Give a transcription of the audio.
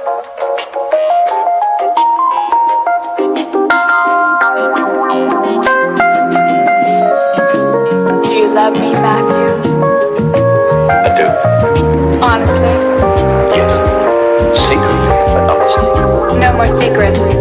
Do you love me, Matthew? I do. Honestly? Yes. Secretly, but honestly. No more secrets.